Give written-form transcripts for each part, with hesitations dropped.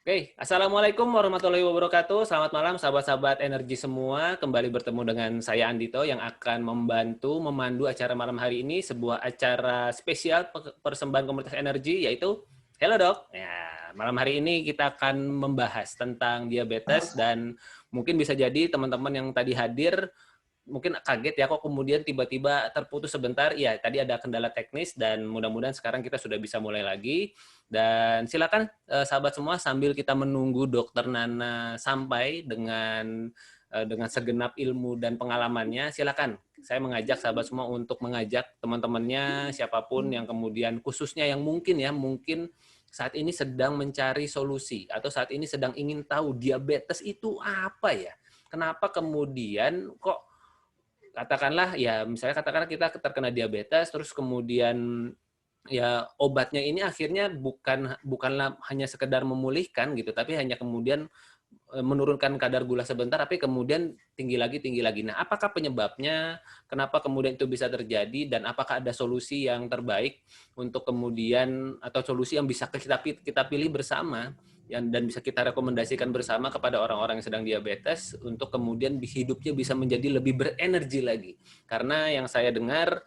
Oke, Assalamualaikum warahmatullahi wabarakatuh. Selamat malam sahabat-sahabat energi semua. Kembali bertemu dengan saya Andito yang akan membantu memandu acara malam hari ini, sebuah acara spesial persembahan komunitas energi, yaitu Hello Dok. Ya, malam hari ini kita akan membahas tentang diabetes dan mungkin bisa jadi teman-teman yang tadi hadir mungkin kaget ya kok kemudian tiba-tiba terputus sebentar. Ya, tadi ada kendala teknis dan mudah-mudahan sekarang kita sudah bisa mulai lagi. Dan silakan sahabat semua sambil kita menunggu Dokter Nana sampai dengan segenap ilmu dan pengalamannya, silakan. Saya mengajak sahabat semua untuk mengajak teman-temannya siapapun yang kemudian khususnya yang mungkin saat ini sedang mencari solusi atau saat ini sedang ingin tahu diabetes itu apa ya? Kenapa kemudian kok katakanlah ya misalnya katakanlah kita terkena diabetes terus kemudian ya obatnya ini akhirnya bukanlah hanya sekedar memulihkan gitu tapi hanya kemudian menurunkan kadar gula sebentar tapi kemudian tinggi lagi tinggi lagi. Nah, apakah penyebabnya? Kenapa kemudian itu bisa terjadi dan apakah ada solusi yang terbaik untuk kemudian atau solusi yang bisa kita pilih bersama dan bisa kita rekomendasikan bersama kepada orang-orang yang sedang diabetes untuk kemudian hidupnya bisa menjadi lebih berenergi lagi. Karena yang saya dengar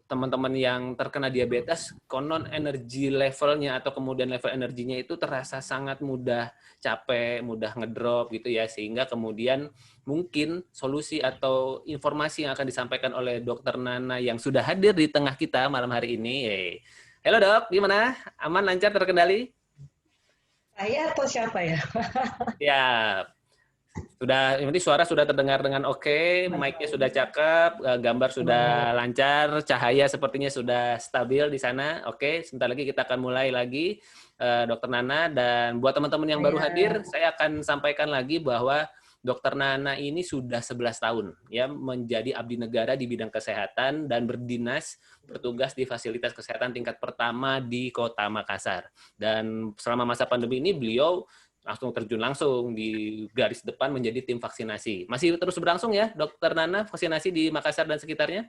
teman-teman yang terkena diabetes, konon energi levelnya atau kemudian level energinya itu terasa sangat mudah capek, mudah ngedrop gitu ya, sehingga kemudian mungkin solusi atau informasi yang akan disampaikan oleh Dokter Nana yang sudah hadir di tengah kita malam hari ini. Halo Dok, gimana? Aman, lancar, terkendali? Saya atau siapa ya? Ya, sudah, ini suara sudah terdengar dengan oke, mic-nya sudah cakep, gambar sudah lancar, cahaya sepertinya sudah stabil di sana. Oke, sebentar lagi kita akan mulai lagi, Dokter Nana. Dan buat teman-teman yang baru hadir, saya akan sampaikan lagi bahwa Dokter Nana ini sudah 11 tahun ya menjadi abdi negara di bidang kesehatan dan bertugas di fasilitas kesehatan tingkat pertama di Kota Makassar. Dan selama masa pandemi ini beliau langsung di garis depan menjadi tim vaksinasi. Masih terus berlangsung ya, Dokter Nana, vaksinasi di Makassar dan sekitarnya?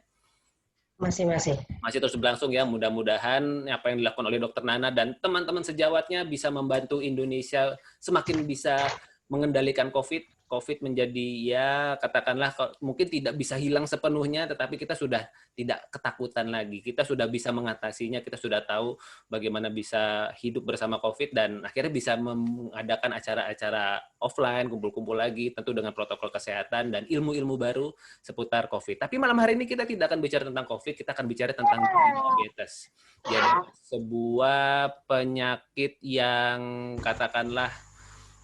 Masih. Masih terus berlangsung ya. Mudah-mudahan apa yang dilakukan oleh Dokter Nana dan teman-teman sejawatnya bisa membantu Indonesia semakin bisa mengendalikan COVID. COVID menjadi ya katakanlah mungkin tidak bisa hilang sepenuhnya, tetapi kita sudah tidak ketakutan lagi. Kita sudah bisa mengatasinya, kita sudah tahu bagaimana bisa hidup bersama COVID dan akhirnya bisa mengadakan acara-acara offline, kumpul-kumpul lagi, tentu dengan protokol kesehatan dan ilmu-ilmu baru seputar COVID. Tapi malam hari ini kita tidak akan bicara tentang COVID, kita akan bicara tentang diabetes. Diabetes sebuah penyakit yang katakanlah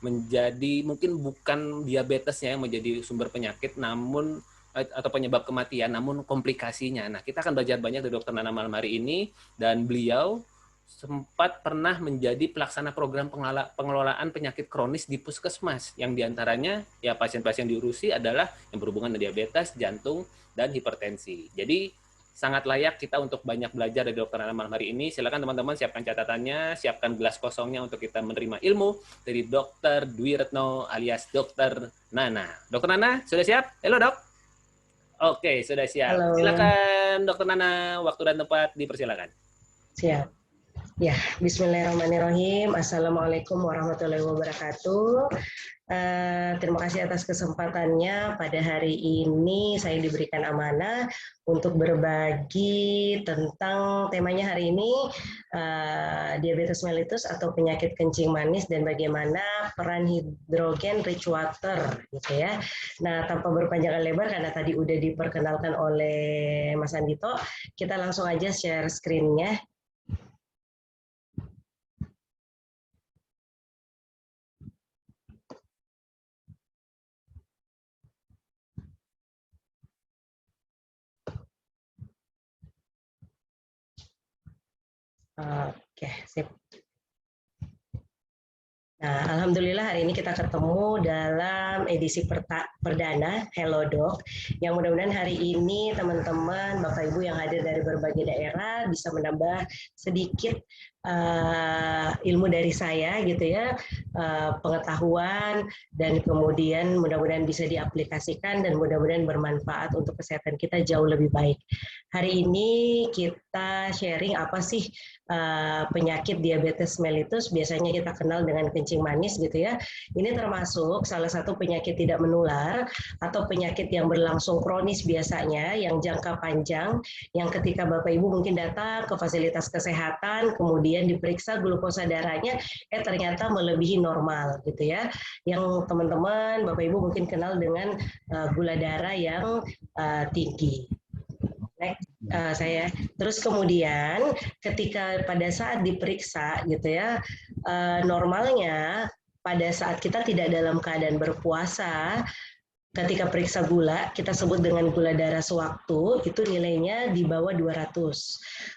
menjadi mungkin bukan diabetesnya yang menjadi sumber penyakit namun atau penyebab kematian namun komplikasinya. Nah, kita akan belajar banyak dari Dokter Nana malam hari ini dan beliau sempat pernah menjadi pelaksana program pengelolaan penyakit kronis di puskesmas yang diantaranya ya pasien-pasien diurusi adalah yang berhubungan dengan diabetes, jantung, dan hipertensi. Jadi sangat layak kita untuk banyak belajar dari Dokter Nana malam hari ini. Silakan teman-teman siapkan catatannya, siapkan gelas kosongnya untuk kita menerima ilmu dari Dokter Dwi Retno alias Dokter Nana. Dokter Nana, sudah siap? Halo Dok. Oke, sudah siap. Halo. Silakan Dokter Nana, waktu dan tempat dipersilakan. Siap. Ya, bismillahirrahmanirrahim. Assalamualaikum warahmatullahi wabarakatuh. Terima kasih atas kesempatannya. Pada hari ini saya diberikan amanah untuk berbagi tentang temanya hari ini diabetes mellitus atau penyakit kencing manis dan bagaimana peran hidrogen rich water gitu ya. Nah, tanpa berpanjangan lebar karena tadi udah diperkenalkan oleh Mas Andito, kita langsung aja share screen-nya. Oke, sip. Nah, alhamdulillah hari ini kita ketemu dalam edisi perdana Hello Doc, yang mudah-mudahan hari ini teman-teman, Bapak Ibu yang hadir dari berbagai daerah bisa menambah sedikit ilmu dari saya gitu ya, pengetahuan, dan kemudian mudah-mudahan bisa diaplikasikan dan mudah-mudahan bermanfaat untuk kesehatan kita jauh lebih baik. Hari ini kita sharing apa sih penyakit diabetes mellitus, biasanya kita kenal dengan kencing manis gitu ya. Ini termasuk salah satu penyakit tidak menular atau penyakit yang berlangsung kronis biasanya, yang jangka panjang, yang ketika Bapak Ibu mungkin datang ke fasilitas kesehatan, kemudian diperiksa glukosa darahnya, ternyata melebihi normal gitu ya. Yang teman-teman Bapak Ibu mungkin kenal dengan gula darah yang tinggi. Next, saya terus kemudian ketika pada saat diperiksa gitu ya, normalnya pada saat kita tidak dalam keadaan berpuasa, ketika periksa gula, kita sebut dengan gula darah sewaktu, itu nilainya di bawah 200.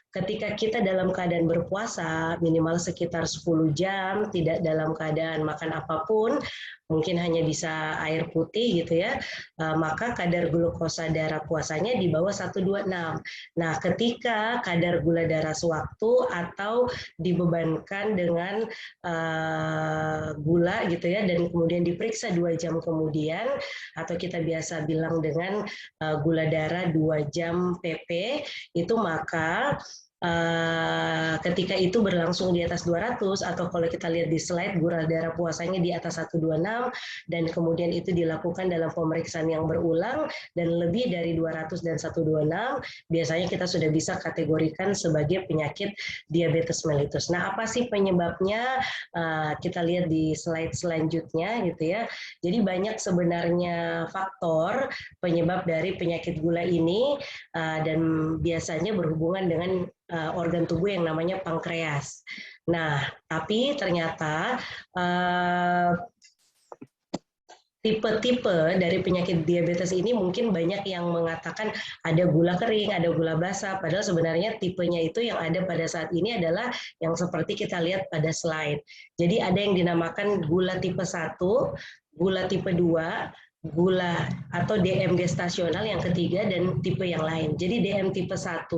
Ketika kita dalam keadaan berpuasa, minimal sekitar 10 jam, tidak dalam keadaan makan apapun, mungkin hanya bisa air putih gitu ya, maka kadar glukosa darah puasanya di bawah 126. Nah, ketika kadar gula darah sewaktu atau dibebankan dengan gula gitu ya, dan kemudian diperiksa 2 jam kemudian, atau kita biasa bilang dengan gula darah 2 jam PP, itu maka ketika itu berlangsung di atas 200, atau kalau kita lihat di slide gula darah puasanya di atas 126, dan kemudian itu dilakukan dalam pemeriksaan yang berulang dan lebih dari 200 dan 126, biasanya kita sudah bisa kategorikan sebagai penyakit diabetes mellitus. Nah, apa sih penyebabnya? Kita lihat di slide selanjutnya gitu ya. Jadi banyak sebenarnya faktor penyebab dari penyakit gula ini, dan biasanya berhubungan dengan organ tubuh yang namanya pankreas. Nah, tapi ternyata tipe-tipe dari penyakit diabetes ini mungkin banyak yang mengatakan ada gula kering, ada gula basah, padahal sebenarnya tipenya itu yang ada pada saat ini adalah yang seperti kita lihat pada slide. Jadi ada yang dinamakan gula tipe 1, gula tipe 2, gula atau DM gestasional yang ketiga, dan tipe yang lain. Jadi DM tipe 1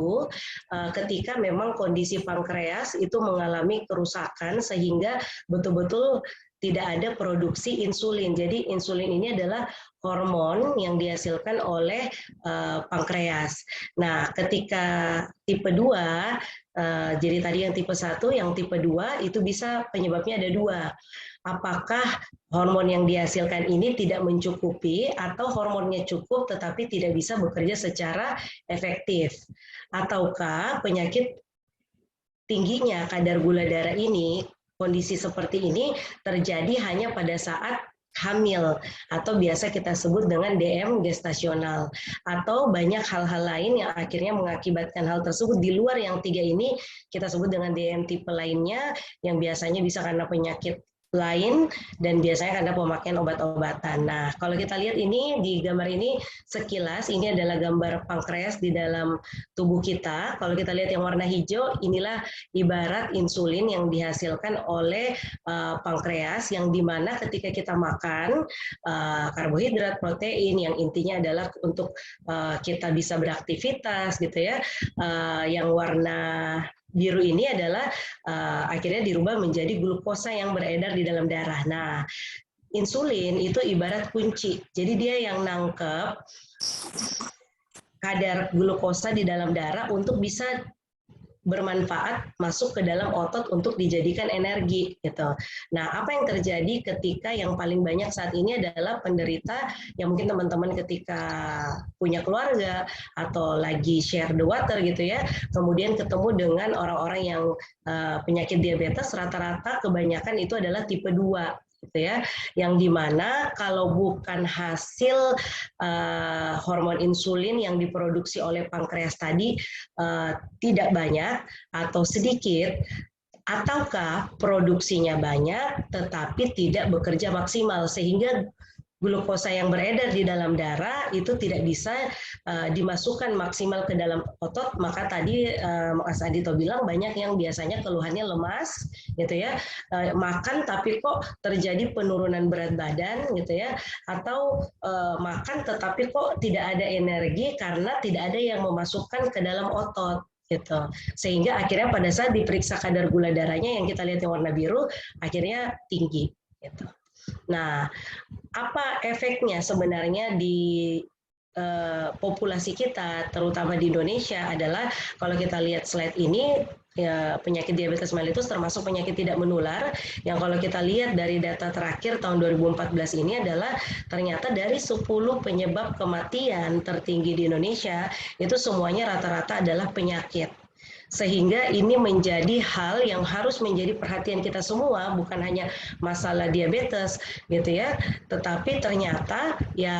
ketika memang kondisi pankreas itu mengalami kerusakan sehingga betul-betul tidak ada produksi insulin. Jadi insulin ini adalah hormon yang dihasilkan oleh pankreas. Nah, ketika tipe 2, jadi tadi yang tipe 1, yang tipe 2 itu bisa penyebabnya ada 2. Apakah hormon yang dihasilkan ini tidak mencukupi, atau hormonnya cukup tetapi tidak bisa bekerja secara efektif, ataukah penyakit tingginya kadar gula darah ini, kondisi seperti ini terjadi hanya pada saat hamil, atau biasa kita sebut dengan DM gestasional, atau banyak hal-hal lain yang akhirnya mengakibatkan hal tersebut di luar yang 3 ini, kita sebut dengan DM tipe lainnya, yang biasanya bisa karena penyakit lain dan biasanya karena pemakaian obat-obatan. Nah, kalau kita lihat ini di gambar ini sekilas, ini adalah gambar pankreas di dalam tubuh kita. Kalau kita lihat yang warna hijau, inilah ibarat insulin yang dihasilkan oleh pankreas, yang dimana ketika kita makan karbohidrat, protein, yang intinya adalah untuk kita bisa beraktivitas gitu ya. Yang warna biru ini adalah akhirnya dirubah menjadi glukosa yang beredar di dalam darah. Nah, insulin itu ibarat kunci. Jadi dia yang nangkep kadar glukosa di dalam darah untuk bisa bermanfaat masuk ke dalam otot untuk dijadikan energi gitu. Nah, apa yang terjadi ketika yang paling banyak saat ini adalah penderita yang mungkin teman-teman ketika punya keluarga atau lagi share the water gitu ya, kemudian ketemu dengan orang-orang yang penyakit diabetes, rata-rata kebanyakan itu adalah tipe 2 gitu ya, yang dimana kalau bukan hasil hormon insulin yang diproduksi oleh pankreas tadi tidak banyak atau sedikit, ataukah produksinya banyak tetapi tidak bekerja maksimal sehingga glukosa yang beredar di dalam darah itu tidak bisa dimasukkan maksimal ke dalam otot, maka tadi Mas Adito bilang banyak yang biasanya keluhannya lemas gitu ya, makan tapi kok terjadi penurunan berat badan gitu ya, atau makan tetapi kok tidak ada energi karena tidak ada yang memasukkan ke dalam otot gitu. Sehingga akhirnya pada saat diperiksa kadar gula darahnya yang kita lihat yang warna biru akhirnya tinggi gitu. Nah, apa efeknya sebenarnya di populasi kita, terutama di Indonesia adalah kalau kita lihat slide ini, ya, penyakit diabetes mellitus termasuk penyakit tidak menular yang kalau kita lihat dari data terakhir tahun 2014 ini adalah ternyata dari 10 penyebab kematian tertinggi di Indonesia itu semuanya rata-rata adalah penyakit. Sehingga ini menjadi hal yang harus menjadi perhatian kita semua, bukan hanya masalah diabetes gitu ya, tetapi ternyata ya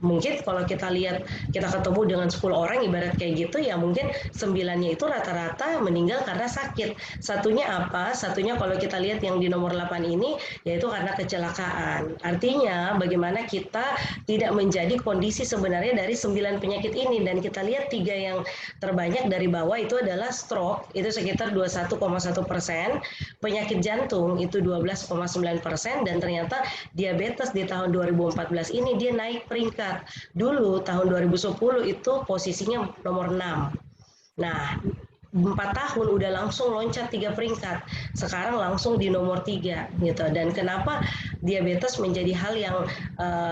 mungkin kalau kita lihat, kita ketemu dengan 10 orang ibarat kayak gitu ya mungkin 9-nya itu rata-rata meninggal karena sakit. Satunya apa? Satunya kalau kita lihat yang di nomor 8 ini yaitu karena kecelakaan. Artinya bagaimana kita tidak menjadi kondisi sebenarnya dari 9 penyakit ini, dan kita lihat 3 yang terbanyak dari bawah itu adalah stroke, itu sekitar 21,1%, penyakit jantung itu 12,9%, dan ternyata diabetes di tahun 2014 ini dia naik peringkat. Dulu tahun 2010 itu posisinya nomor 6. Nah, 4 tahun udah langsung loncat 3 peringkat, sekarang langsung di nomor 3 gitu. Dan kenapa diabetes menjadi hal yang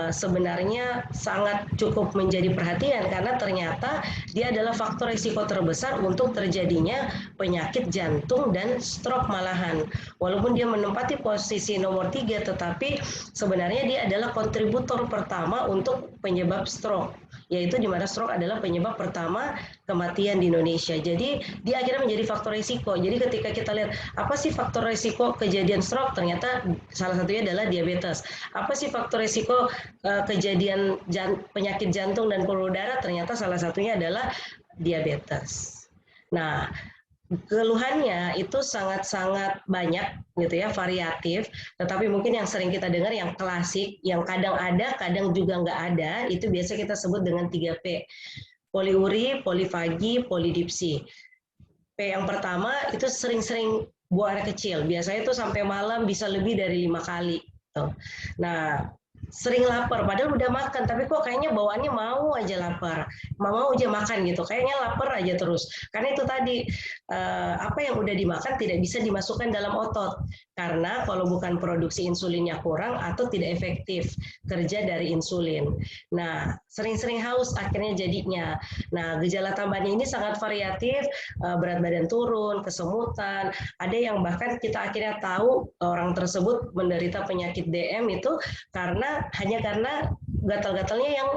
sebenarnya sangat cukup menjadi perhatian, karena ternyata dia adalah faktor risiko terbesar untuk terjadinya penyakit jantung dan stroke malahan. Walaupun dia menempati posisi nomor 3, tetapi sebenarnya dia adalah kontributor pertama untuk penyebab stroke, yaitu di mana stroke adalah penyebab pertama kematian di Indonesia. Jadi dia akhirnya menjadi faktor risiko. Jadi ketika kita lihat apa sih faktor risiko kejadian stroke, ternyata salah satunya adalah diabetes. Apa sih faktor risiko kejadian penyakit jantung dan pembuluh darah, ternyata salah satunya adalah diabetes. Nah, keluhannya itu sangat-sangat banyak gitu ya, variatif, tetapi mungkin yang sering kita dengar yang klasik, yang kadang ada, kadang juga nggak ada, itu biasa kita sebut dengan 3P. Poliuri, polifagi, polidipsi. P yang pertama itu sering-sering buang air kecil, biasanya itu sampai malam bisa lebih dari 5 kali. Nah, sering lapar, padahal udah makan, tapi kok kayaknya bawaannya mau aja lapar, mau aja makan gitu, kayaknya lapar aja terus. Karena itu tadi, apa yang udah dimakan tidak bisa dimasukkan dalam otot, karena kalau bukan produksi insulinnya kurang atau tidak efektif kerja dari insulin. Nah, sering-sering haus akhirnya jadinya. Nah, gejala tambahannya ini sangat variatif, berat badan turun, kesemutan, ada yang bahkan kita akhirnya tahu orang tersebut menderita penyakit DM itu hanya karena gatal-gatalnya yang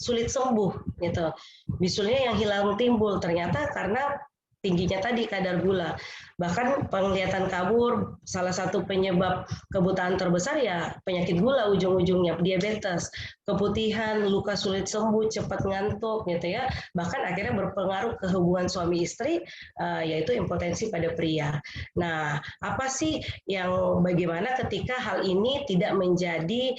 sulit sembuh gitu. Bisulnya yang hilang timbul ternyata karena tingginya tadi kadar gula. Bahkan penglihatan kabur, salah satu penyebab kebutaan terbesar ya penyakit gula ujung-ujungnya, diabetes. Keputihan, luka sulit sembuh, cepat ngantuk gitu ya. Bahkan akhirnya berpengaruh ke hubungan suami istri, yaitu impotensi pada pria. Nah, apa sih yang bagaimana ketika hal ini tidak menjadi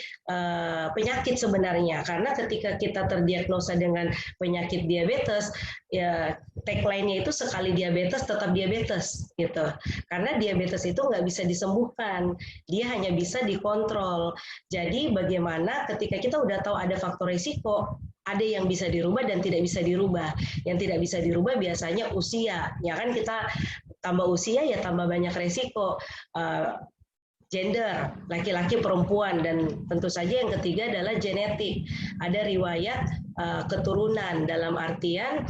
penyakit sebenarnya? Karena ketika kita terdiagnosa dengan penyakit diabetes, ya tagline-nya itu sekali diabetes tetap diabetes gitu. Karena diabetes itu nggak bisa disembuhkan, dia hanya bisa dikontrol. Jadi bagaimana ketika kita udah tahu ada faktor risiko, ada yang bisa dirubah dan tidak bisa dirubah. Yang tidak bisa dirubah biasanya usia, ya kan, kita tambah usia ya tambah banyak risiko. Gender, laki-laki perempuan, dan tentu saja yang ketiga adalah genetik. Ada riwayat keturunan dalam artian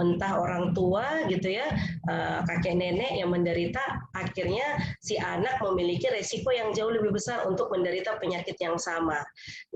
entah orang tua gitu ya, kakek nenek yang menderita, akhirnya si anak memiliki resiko yang jauh lebih besar untuk menderita penyakit yang sama.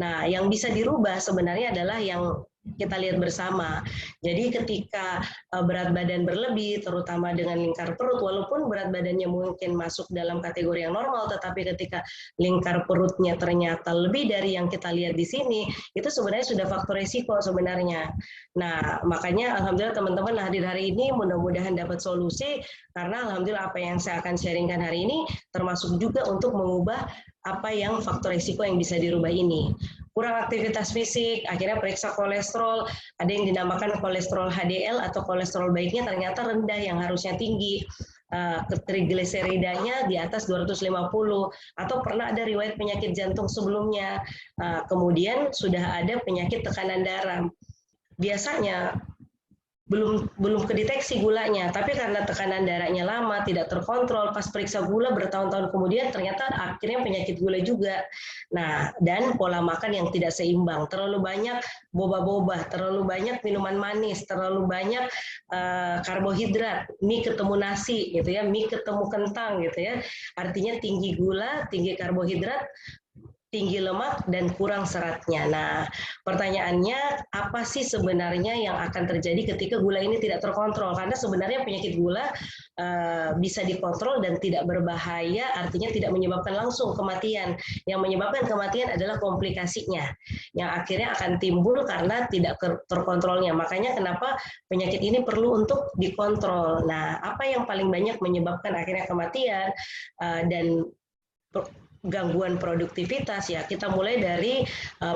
Nah, yang bisa dirubah sebenarnya adalah yang kita lihat bersama. Jadi ketika berat badan berlebih, terutama dengan lingkar perut, walaupun berat badannya mungkin masuk dalam kategori yang normal, tetapi ketika lingkar perutnya ternyata lebih dari yang kita lihat di sini, itu sebenarnya sudah faktor risiko sebenarnya. Nah, makanya alhamdulillah teman-teman hadir hari ini, mudah-mudahan dapat solusi, karena alhamdulillah apa yang saya akan sharingkan hari ini termasuk juga untuk mengubah apa yang faktor risiko yang bisa dirubah ini. Kurang aktivitas fisik, akhirnya periksa kolesterol, ada yang dinamakan kolesterol HDL atau kolesterol baiknya ternyata rendah yang harusnya tinggi, trigliseridanya di atas 250, atau pernah ada riwayat penyakit jantung sebelumnya, kemudian sudah ada penyakit tekanan darah. Biasanya belum kedeteksi gulanya, tapi karena tekanan darahnya lama, tidak terkontrol, pas periksa gula bertahun-tahun kemudian ternyata akhirnya penyakit gula juga. Nah, dan pola makan yang tidak seimbang, terlalu banyak boba-boba, terlalu banyak minuman manis, terlalu banyak karbohidrat, mie ketemu nasi gitu ya, mie ketemu kentang gitu ya. Artinya tinggi gula, tinggi karbohidrat, tinggi lemak, dan kurang seratnya. Nah, pertanyaannya apa sih sebenarnya yang akan terjadi ketika gula ini tidak terkontrol? Karena sebenarnya penyakit gula bisa dikontrol dan tidak berbahaya, artinya tidak menyebabkan langsung kematian. Yang menyebabkan kematian adalah komplikasinya, yang akhirnya akan timbul karena tidak terkontrolnya. Makanya kenapa penyakit ini perlu untuk dikontrol. Nah, apa yang paling banyak menyebabkan akhirnya kematian dan gangguan produktivitas, ya kita mulai dari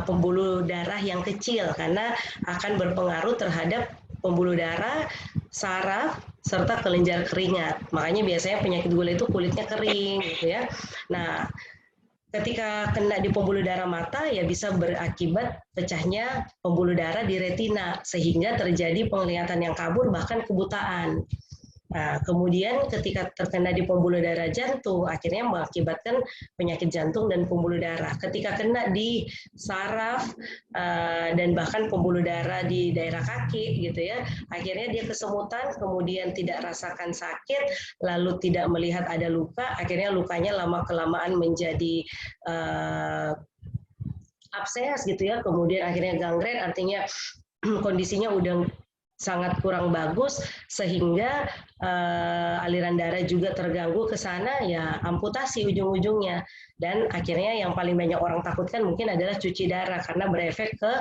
pembuluh darah yang kecil karena akan berpengaruh terhadap pembuluh darah, saraf, serta kelenjar keringat. Makanya biasanya penyakit gula itu kulitnya kering gitu ya. Nah, ketika kena di pembuluh darah mata ya bisa berakibat pecahnya pembuluh darah di retina sehingga terjadi penglihatan yang kabur bahkan kebutaan. Nah, kemudian ketika terkena di pembuluh darah jantung, akhirnya mengakibatkan penyakit jantung dan pembuluh darah. Ketika kena di saraf dan bahkan pembuluh darah di daerah kaki, gitu ya, akhirnya dia kesemutan, kemudian tidak rasakan sakit, lalu tidak melihat ada luka, akhirnya lukanya lama-kelamaan menjadi abses, gitu ya, kemudian akhirnya gangren, artinya kondisinya udah sangat kurang bagus sehingga aliran darah juga terganggu ke sana, ya amputasi ujung-ujungnya. Dan akhirnya yang paling banyak orang takutkan mungkin adalah cuci darah karena berefek ke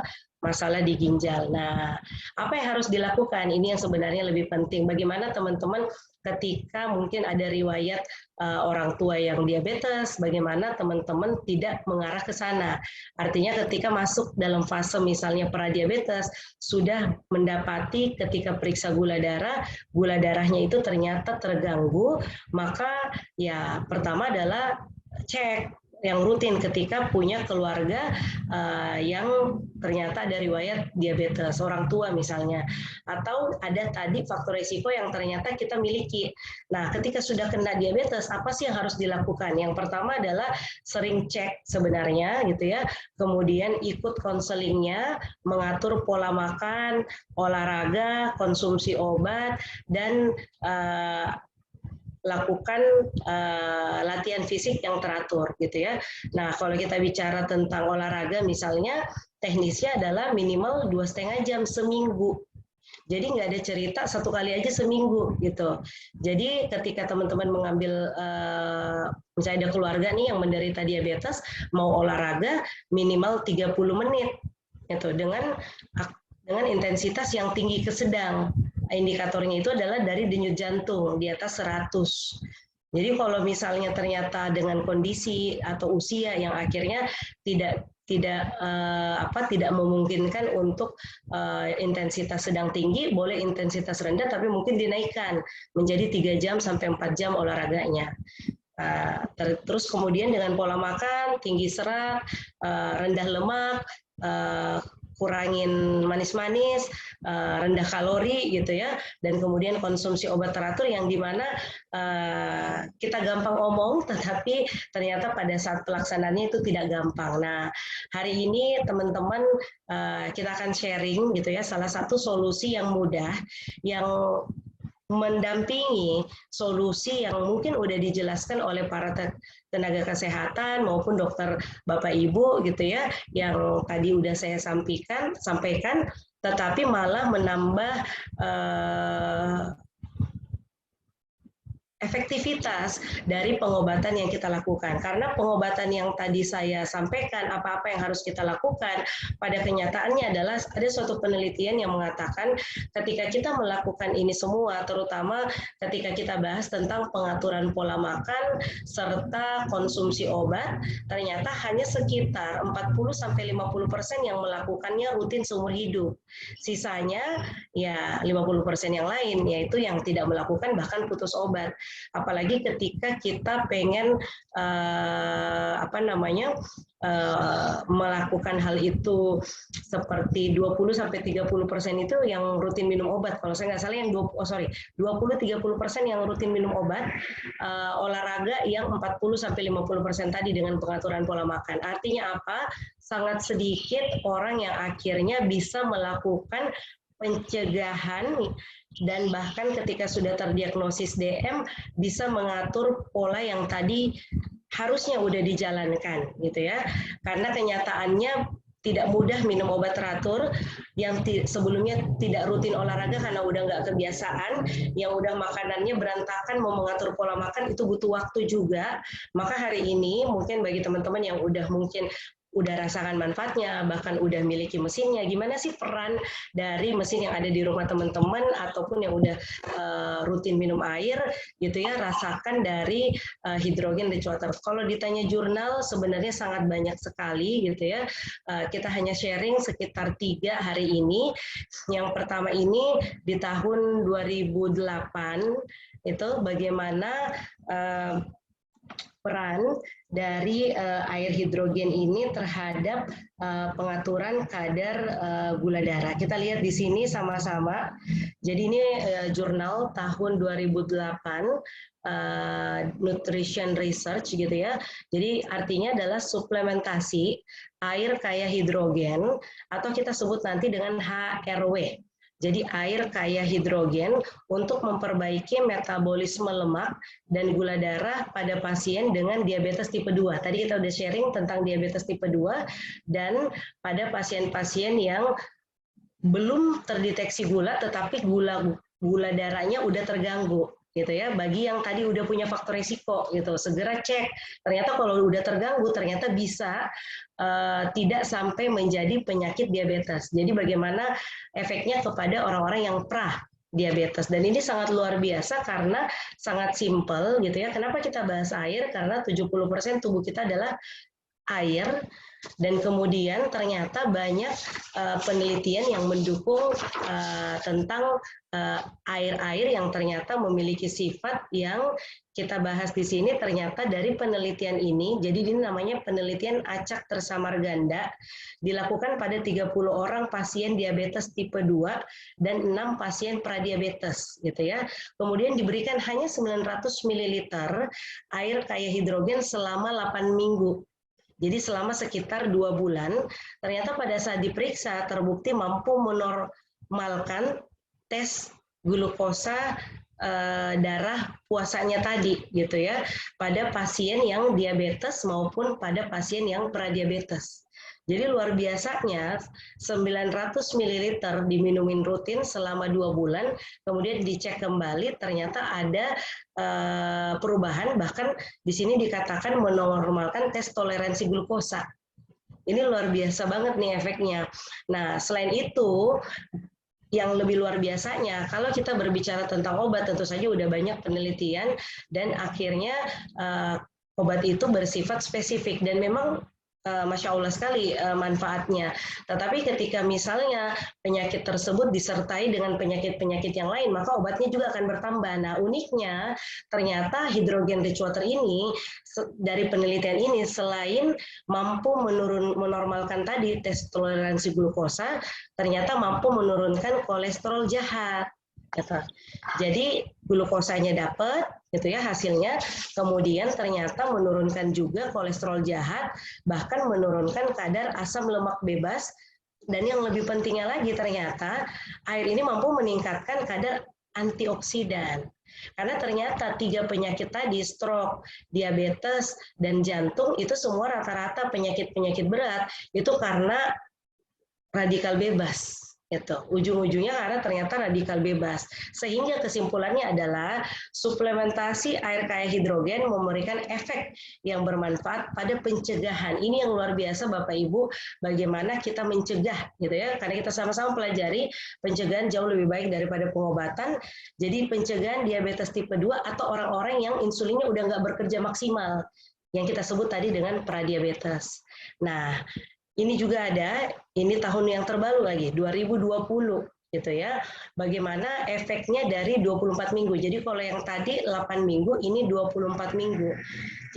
masalah di ginjal. Nah, apa yang harus dilakukan? Ini yang sebenarnya lebih penting. Bagaimana teman-teman ketika mungkin ada riwayat orang tua yang diabetes, bagaimana teman-teman tidak mengarah ke sana. Artinya ketika masuk dalam fase misalnya pradiabetes, sudah mendapati ketika periksa gula darahnya itu ternyata terganggu, maka ya pertama adalah cek yang rutin ketika punya keluarga yang ternyata ada riwayat diabetes, orang tua misalnya, atau ada tadi faktor risiko yang ternyata kita miliki. Nah, ketika sudah kena diabetes, apa sih yang harus dilakukan? Yang pertama adalah sering cek sebenarnya, gitu ya. Kemudian ikut konselingnya, mengatur pola makan, olahraga, konsumsi obat, dan lakukan latihan fisik yang teratur gitu ya. Nah, kalau kita bicara tentang olahraga misalnya, teknisnya adalah minimal 2,5 jam seminggu. Jadi nggak ada cerita satu kali aja seminggu gitu. Jadi ketika teman-teman mengambil misalnya ada keluarga nih yang menderita diabetes, mau olahraga minimal 30 menit gitu dengan intensitas yang tinggi ke sedang. Indikatornya itu adalah dari denyut jantung di atas 100. Jadi kalau misalnya ternyata dengan kondisi atau usia yang akhirnya tidak memungkinkan untuk intensitas sedang tinggi, boleh intensitas rendah tapi mungkin dinaikkan menjadi 3 jam sampai 4 jam olahraganya. Terus kemudian dengan pola makan tinggi serat, rendah lemak, kurangin manis-manis, rendah kalori gitu ya, dan kemudian konsumsi obat teratur yang dimana kita gampang omong, tetapi ternyata pada saat pelaksanaannya itu tidak gampang. Nah, hari ini teman-teman kita akan sharing gitu ya, salah satu solusi yang mudah yang mendampingi solusi yang mungkin udah dijelaskan oleh para tenaga kesehatan maupun dokter Bapak Ibu gitu ya, yang tadi udah saya sampaikan, tetapi malah menambah efektivitas dari pengobatan yang kita lakukan. Karena pengobatan yang tadi saya sampaikan, apa-apa yang harus kita lakukan, pada kenyataannya adalah ada suatu penelitian yang mengatakan ketika kita melakukan ini semua, terutama ketika kita bahas tentang pengaturan pola makan serta konsumsi obat, ternyata hanya sekitar 40-50% yang melakukannya rutin seumur hidup. Sisanya ya 50% yang lain, yaitu yang tidak melakukan bahkan putus obat. Apalagi ketika kita pengen melakukan hal itu seperti 20-30% itu yang rutin minum obat. Kalau saya nggak salah yang 20-30% yang rutin minum obat, olahraga yang 40-50% tadi dengan pengaturan pola makan. Artinya apa? Sangat sedikit orang yang akhirnya bisa melakukan pencegahan dan bahkan ketika sudah terdiagnosis DM bisa mengatur pola yang tadi harusnya udah dijalankan gitu ya. Karena kenyataannya tidak mudah minum obat teratur, yang sebelumnya tidak rutin olahraga karena udah nggak kebiasaan, yang udah makanannya berantakan, mau mengatur pola makan itu butuh waktu juga. Maka hari ini mungkin bagi teman-teman yang udah mungkin udah rasakan manfaatnya, bahkan udah miliki mesinnya, gimana sih peran dari mesin yang ada di rumah teman-teman ataupun yang udah rutin minum air gitu ya, rasakan dari hidrogen rich water. Kalau ditanya jurnal sebenarnya sangat banyak sekali gitu ya. Kita hanya sharing sekitar 3 hari ini. Yang pertama ini di tahun 2008 itu bagaimana peran dari air hidrogen ini terhadap pengaturan kadar gula darah. Kita lihat di sini sama-sama. Jadi ini jurnal tahun 2008 Nutrition Research gitu ya. Jadi artinya adalah suplementasi air kaya hidrogen atau kita sebut nanti dengan HRW. Jadi air kaya hidrogen untuk memperbaiki metabolisme lemak dan gula darah pada pasien dengan diabetes tipe 2. Tadi kita udah sharing tentang diabetes tipe 2 dan pada pasien-pasien yang belum terdeteksi gula tetapi gula darahnya udah terganggu gitu ya. Bagi yang tadi udah punya faktor risiko gitu, segera cek. Ternyata kalau udah terganggu ternyata bisa tidak sampai menjadi penyakit diabetes. Jadi bagaimana efeknya kepada orang-orang yang pra diabetes. Dan ini sangat luar biasa karena sangat simpel gitu ya. Kenapa kita bahas air? Karena 70% tubuh kita adalah air, dan kemudian ternyata banyak penelitian yang mendukung tentang air-air yang ternyata memiliki sifat yang kita bahas di sini. Ternyata dari penelitian ini, jadi ini namanya penelitian acak tersamarganda, dilakukan pada 30 orang pasien diabetes tipe 2 dan 6 pasien pradiabetes gitu ya. Kemudian diberikan hanya 900 ml air kaya hidrogen selama 8 minggu. Jadi selama sekitar 2 bulan, ternyata pada saat diperiksa terbukti mampu menormalkan tes glukosa darah puasanya tadi gitu ya pada pasien yang diabetes maupun pada pasien yang pradiabetes. Jadi luar biasanya 900 ml diminumin rutin selama 2 bulan, kemudian dicek kembali ternyata ada perubahan, bahkan di sini dikatakan menormalkan tes toleransi glukosa. Ini luar biasa banget nih efeknya. Nah, selain itu yang lebih luar biasanya, kalau kita berbicara tentang obat, tentu saja udah banyak penelitian dan akhirnya obat itu bersifat spesifik dan memang Masya Allah sekali manfaatnya. Tetapi ketika misalnya penyakit tersebut disertai dengan penyakit-penyakit yang lain, maka obatnya juga akan bertambah. Nah, uniknya ternyata hidrogen rich water ini dari penelitian ini selain mampu menormalkan tadi tes toleransi glukosa, ternyata mampu menurunkan kolesterol jahat. Jadi glukosanya dapat gitu ya hasilnya, kemudian ternyata menurunkan juga kolesterol jahat, bahkan menurunkan kadar asam lemak bebas, dan yang lebih pentingnya lagi ternyata air ini mampu meningkatkan kadar antioksidan. Karena ternyata 3 penyakit tadi, stroke, diabetes, dan jantung, itu semua rata-rata penyakit-penyakit berat itu karena radikal bebas. Itu ujung-ujungnya karena ternyata radikal bebas, sehingga kesimpulannya adalah suplementasi air kaya hidrogen memberikan efek yang bermanfaat pada pencegahan. Ini yang luar biasa Bapak Ibu, bagaimana kita mencegah gitu ya, karena kita sama-sama pelajari pencegahan jauh lebih baik daripada pengobatan. Jadi pencegahan diabetes tipe 2 atau orang-orang yang insulinnya udah nggak bekerja maksimal, yang kita sebut tadi dengan pradiabetes. Nah, ini juga ada, ini tahun yang terbaru lagi, 2020. gitu ya. Bagaimana efeknya dari 24 minggu. Jadi kalau yang tadi 8 minggu, ini 24 minggu.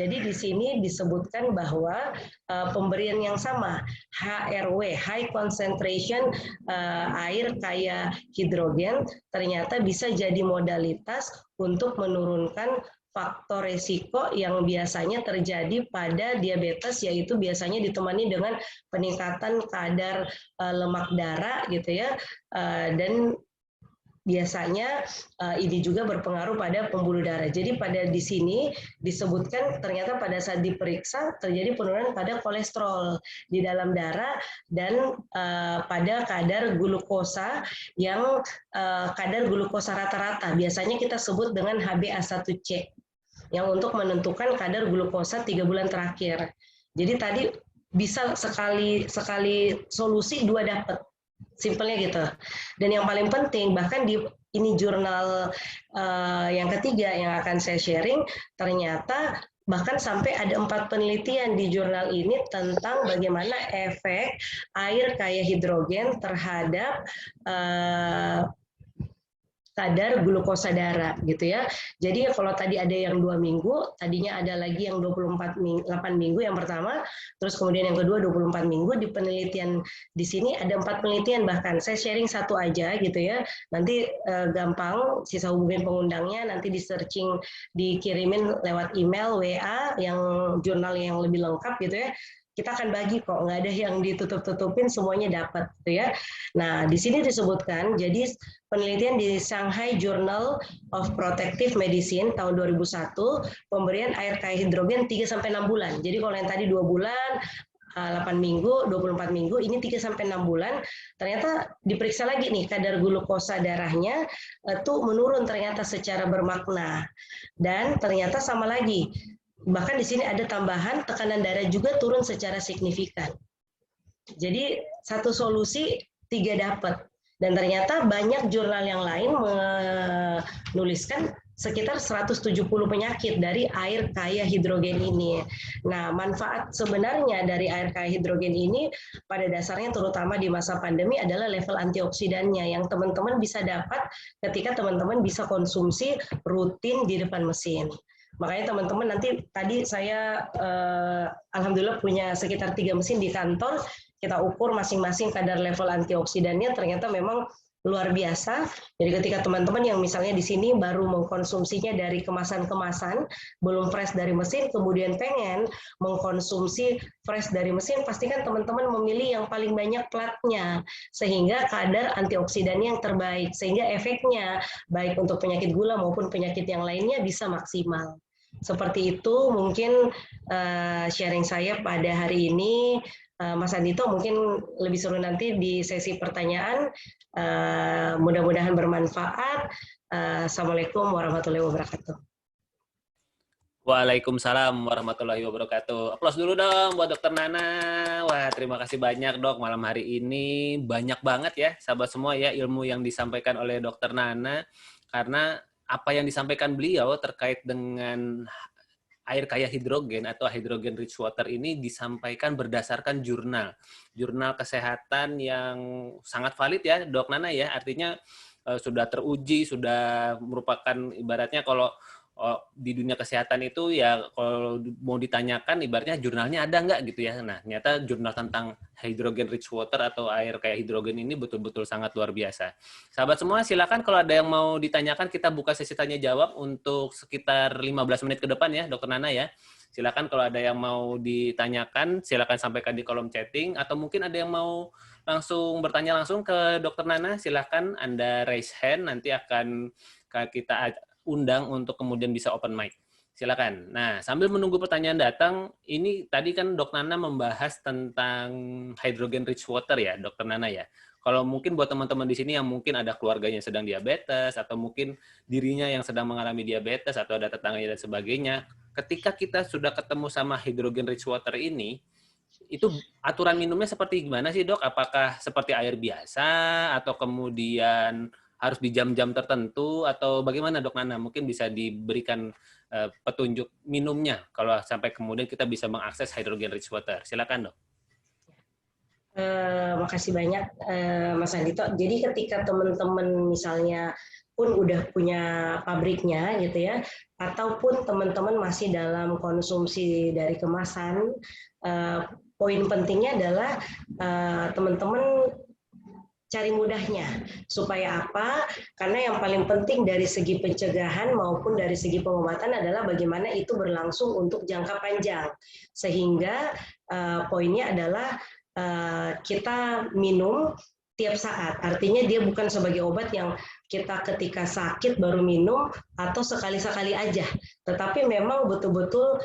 Jadi di sini disebutkan bahwa pemberian yang sama, HRW, high concentration air kaya hidrogen, ternyata bisa jadi modalitas untuk menurunkan faktor resiko yang biasanya terjadi pada diabetes, yaitu biasanya ditemani dengan peningkatan kadar lemak darah gitu ya, dan biasanya ini juga berpengaruh pada pembuluh darah. Jadi pada di sini disebutkan ternyata pada saat diperiksa terjadi penurunan pada kolesterol di dalam darah dan pada kadar glukosa yang kadar glukosa rata-rata. Biasanya kita sebut dengan HbA1c yang untuk menentukan kadar glukosa 3 bulan terakhir. Jadi tadi bisa sekali solusi dua dapat. Simpelnya gitu. Dan yang paling penting, bahkan di ini jurnal yang ketiga yang akan saya sharing, ternyata bahkan sampai ada 4 penelitian di jurnal ini tentang bagaimana efek air kaya hidrogen terhadap kadar glukosa darah gitu ya. Jadi kalau tadi ada yang 2 minggu, tadinya ada lagi yang 8 minggu yang pertama, terus kemudian yang kedua 24 minggu. Di penelitian di sini ada 4 penelitian bahkan. Saya sharing satu aja gitu ya. Nanti gampang, sisa hubungin pengundangnya, nanti di searching, dikirimin lewat email, WA, yang jurnal yang lebih lengkap gitu ya. Kita akan bagi kok, nggak ada yang ditutup-tutupin, semuanya dapat gitu ya. Nah, di sini disebutkan, jadi penelitian di Shanghai Journal of Protective Medicine tahun 2001, pemberian air kaya hidrogen 3-6 bulan. Jadi kalau yang tadi 2 bulan, 8 minggu, 24 minggu, ini 3-6 bulan, ternyata diperiksa lagi nih kadar glukosa darahnya itu menurun ternyata secara bermakna. Dan ternyata sama lagi, bahkan di sini ada tambahan tekanan darah juga turun secara signifikan. Jadi satu solusi 3 dapat. Dan ternyata banyak jurnal yang lain menuliskan sekitar 170 penyakit dari air kaya hidrogen ini. Nah, manfaat sebenarnya dari air kaya hidrogen ini pada dasarnya terutama di masa pandemi adalah level antioksidannya yang teman-teman bisa dapat ketika teman-teman bisa konsumsi rutin di depan mesin. Makanya teman-teman nanti tadi saya alhamdulillah punya sekitar 3 mesin di kantor, kita ukur masing-masing kadar level antioksidannya ternyata memang luar biasa. Jadi ketika teman-teman yang misalnya di sini baru mengkonsumsinya dari kemasan-kemasan, belum fresh dari mesin, kemudian pengen mengkonsumsi fresh dari mesin, pastikan teman-teman memilih yang paling banyak platnya, sehingga kadar antioksidannya yang terbaik, sehingga efeknya baik untuk penyakit gula maupun penyakit yang lainnya bisa maksimal. Seperti itu mungkin sharing saya pada hari ini. Mas Andito mungkin lebih seru nanti di sesi pertanyaan. Mudah-mudahan bermanfaat. Assalamualaikum warahmatullahi wabarakatuh. Waalaikumsalam warahmatullahi wabarakatuh. Aplaus dulu dong buat Dokter Nana. Wah, terima kasih banyak Dok malam hari ini. Banyak banget ya sahabat semua ya ilmu yang disampaikan oleh Dokter Nana. Karena apa yang disampaikan beliau terkait dengan air kaya hidrogen atau hydrogen rich water ini disampaikan berdasarkan jurnal kesehatan yang sangat valid ya Dok Nana ya, artinya sudah teruji, sudah merupakan ibaratnya kalau di dunia kesehatan itu ya kalau mau ditanyakan ibaratnya jurnalnya ada nggak gitu ya. Nah, ternyata jurnal tentang hydrogen rich water atau air kayak hidrogen ini betul-betul sangat luar biasa. Sahabat semua, silakan kalau ada yang mau ditanyakan, kita buka sesi tanya jawab untuk sekitar 15 menit ke depan ya, Dokter Nana ya. Silakan kalau ada yang mau ditanyakan, silakan sampaikan di kolom chatting, atau mungkin ada yang mau langsung bertanya langsung ke Dokter Nana, silakan Anda raise hand, nanti akan kita undang untuk kemudian bisa open mic. Silakan. Nah, sambil menunggu pertanyaan datang, ini tadi kan Dok Nana membahas tentang hydrogen rich water ya, Dokter Nana ya. Kalau mungkin buat teman-teman di sini yang mungkin ada keluarganya yang sedang diabetes, atau mungkin dirinya yang sedang mengalami diabetes, atau ada tetangganya dan sebagainya, ketika kita sudah ketemu sama hydrogen rich water ini, itu aturan minumnya seperti gimana sih Dok? Apakah seperti air biasa, atau kemudian harus di jam-jam tertentu, atau bagaimana Dok Nana? Mungkin bisa diberikan petunjuk minumnya kalau sampai kemudian kita bisa mengakses hydrogen rich water. Silakan Dok. Makasih banyak Mas Andito. Jadi ketika teman-teman misalnya pun udah punya pabriknya gitu ya, ataupun teman-teman masih dalam konsumsi dari kemasan, poin pentingnya adalah teman-teman cari mudahnya. Supaya apa? Karena yang paling penting dari segi pencegahan maupun dari segi pengobatan adalah bagaimana itu berlangsung untuk jangka panjang. Sehingga poinnya adalah kita minum tiap saat. Artinya dia bukan sebagai obat yang kita ketika sakit baru minum atau sekali-sekali aja. Tetapi memang betul-betul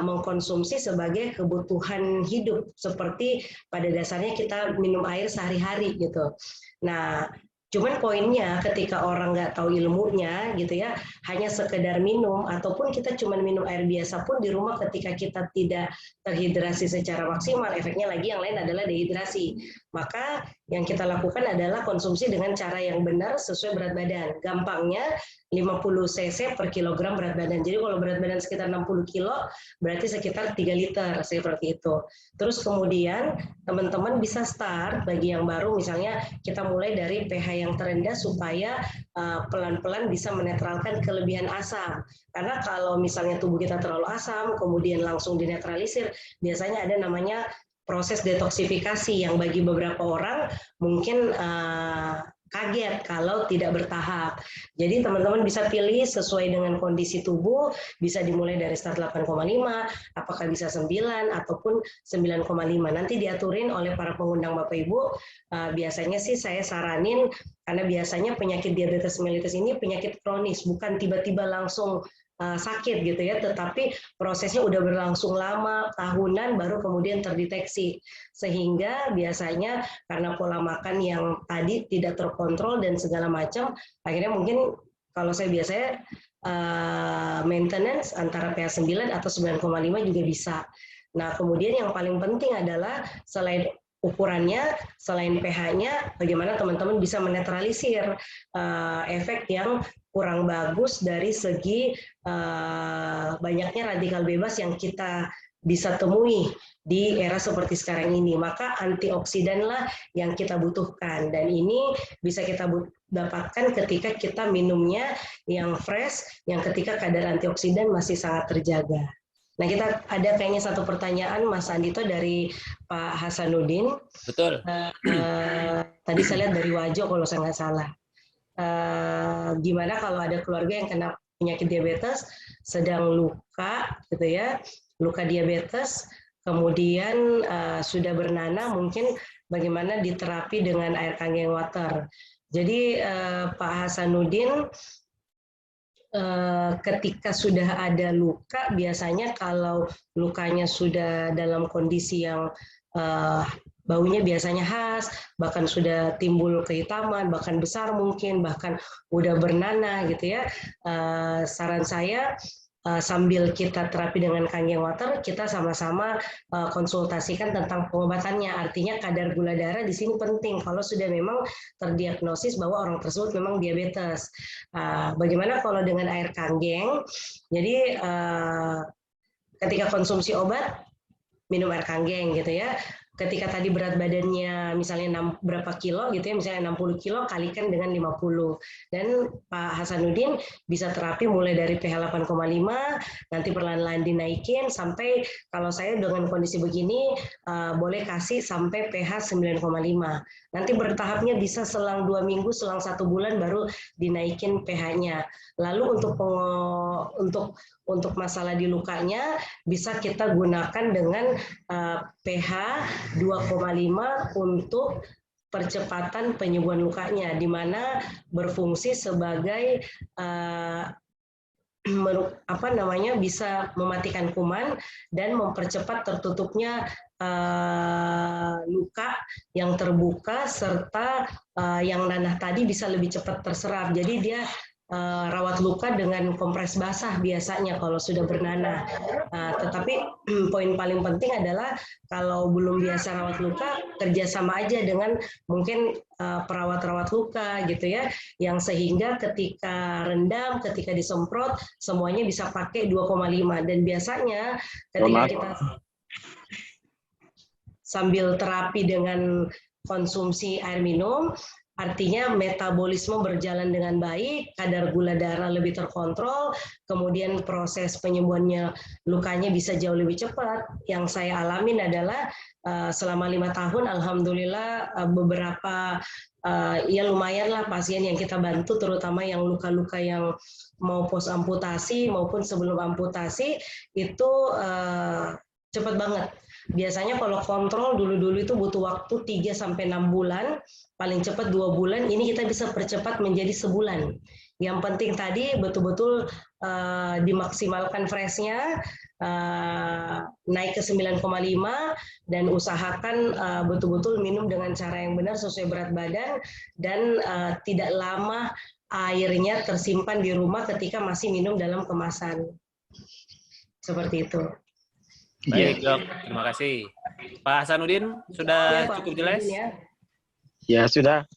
mengkonsumsi sebagai kebutuhan hidup. Seperti pada dasarnya kita minum air sehari-hari gitu. Nah, cuman poinnya ketika orang nggak tahu ilmunya gitu ya, hanya sekedar minum ataupun kita cuma minum air biasa pun di rumah ketika kita tidak terhidrasi secara maksimal, efeknya lagi yang lain adalah dehidrasi. Maka yang kita lakukan adalah konsumsi dengan cara yang benar sesuai berat badan. Gampangnya 50 cc per kilogram berat badan. Jadi kalau berat badan sekitar 60 kilo, berarti sekitar 3 liter, seperti itu. Terus kemudian teman-teman bisa start bagi yang baru, misalnya kita mulai dari pH yang terendah supaya pelan-pelan bisa menetralkan kelebihan asam. Karena kalau misalnya tubuh kita terlalu asam, kemudian langsung dinetralisir, biasanya ada namanya proses detoksifikasi yang bagi beberapa orang mungkin kaget kalau tidak bertahap. Jadi teman-teman bisa pilih sesuai dengan kondisi tubuh, bisa dimulai dari start 8,5, apakah bisa 9 ataupun 9,5. Nanti diaturin oleh para pengundang Bapak Ibu. Biasanya sih saya saranin, karena biasanya penyakit diabetes mellitus ini penyakit kronis, bukan tiba-tiba langsung sakit gitu ya, tetapi prosesnya udah berlangsung lama, tahunan baru kemudian terdeteksi. Sehingga biasanya karena pola makan yang tadi tidak terkontrol dan segala macam, akhirnya mungkin kalau saya biasanya maintenance antara pH 9 atau 9,5 juga bisa. Nah, kemudian yang paling penting adalah selain ukurannya, selain pH-nya, bagaimana teman-teman bisa menetralisir efek yang kurang bagus dari segi banyaknya radikal bebas yang kita bisa temui di era seperti sekarang ini. Maka antioksidanlah yang kita butuhkan, dan ini bisa kita dapatkan ketika kita minumnya yang fresh, yang ketika kadar antioksidan masih sangat terjaga. Nah, kita ada kayaknya satu pertanyaan Mas Andito dari Pak Hasanuddin. Betul. Tadi saya lihat dari Wajo kalau saya nggak salah. Gimana kalau ada keluarga yang kena penyakit diabetes, sedang luka gitu ya, luka diabetes, kemudian sudah bernanah, mungkin bagaimana diterapi dengan air kangen water. Jadi Pak Hasanuddin, ketika sudah ada luka, biasanya kalau lukanya sudah dalam kondisi yang baunya biasanya khas, bahkan sudah timbul kehitaman, bahkan besar mungkin, bahkan udah bernanah gitu ya, saran saya sambil kita terapi dengan kangen water, kita sama-sama konsultasikan tentang pengobatannya. Artinya kadar gula darah di sini penting kalau sudah memang terdiagnosis bahwa orang tersebut memang diabetes. Bagaimana kalau dengan air kanggeng? Jadi ketika konsumsi obat, minum air kanggeng gitu ya. Ketika tadi berat badannya misalnya berapa kilo gitu ya, misalnya 60 kilo kalikan dengan 50. Dan Pak Hasanuddin bisa terapi mulai dari pH 8,5, nanti perlahan-lahan dinaikin sampai kalau saya dengan kondisi begini boleh kasih sampai pH 9,5. Nanti bertahapnya bisa selang 2 minggu, selang 1 bulan baru dinaikin pH-nya. Lalu untuk masalah di lukanya bisa kita gunakan dengan pH 2,5 untuk percepatan penyembuhan lukanya, di mana berfungsi sebagai bisa mematikan kuman dan mempercepat tertutupnya luka yang terbuka, serta yang nanah tadi bisa lebih cepat terserap. Jadi dia rawat luka dengan kompres basah biasanya kalau sudah bernanah. Tetapi poin paling penting adalah kalau belum biasa rawat luka, kerjasama aja dengan mungkin perawat-rawat luka gitu ya, yang sehingga ketika rendam, ketika disemprot, semuanya bisa pakai 2,5. Dan biasanya ketika kita sambil terapi dengan konsumsi air minum, artinya metabolisme berjalan dengan baik, kadar gula darah lebih terkontrol, kemudian proses penyembuhannya lukanya bisa jauh lebih cepat. Yang saya alamin adalah selama 5 tahun, alhamdulillah beberapa ya lumayanlah pasien yang kita bantu, terutama yang luka-luka yang mau pos amputasi maupun sebelum amputasi itu cepat banget. Biasanya kalau kontrol dulu-dulu itu butuh waktu 3-6 bulan, paling cepat 2 bulan, ini kita bisa percepat menjadi sebulan. Yang penting tadi betul-betul dimaksimalkan freshnya, naik ke 9,5 dan usahakan betul-betul minum dengan cara yang benar sesuai berat badan dan tidak lama airnya tersimpan di rumah ketika masih minum dalam kemasan. Seperti itu. Baik dok, terima kasih. Pak Hasanuddin, sudah cukup jelas? Ya sudah,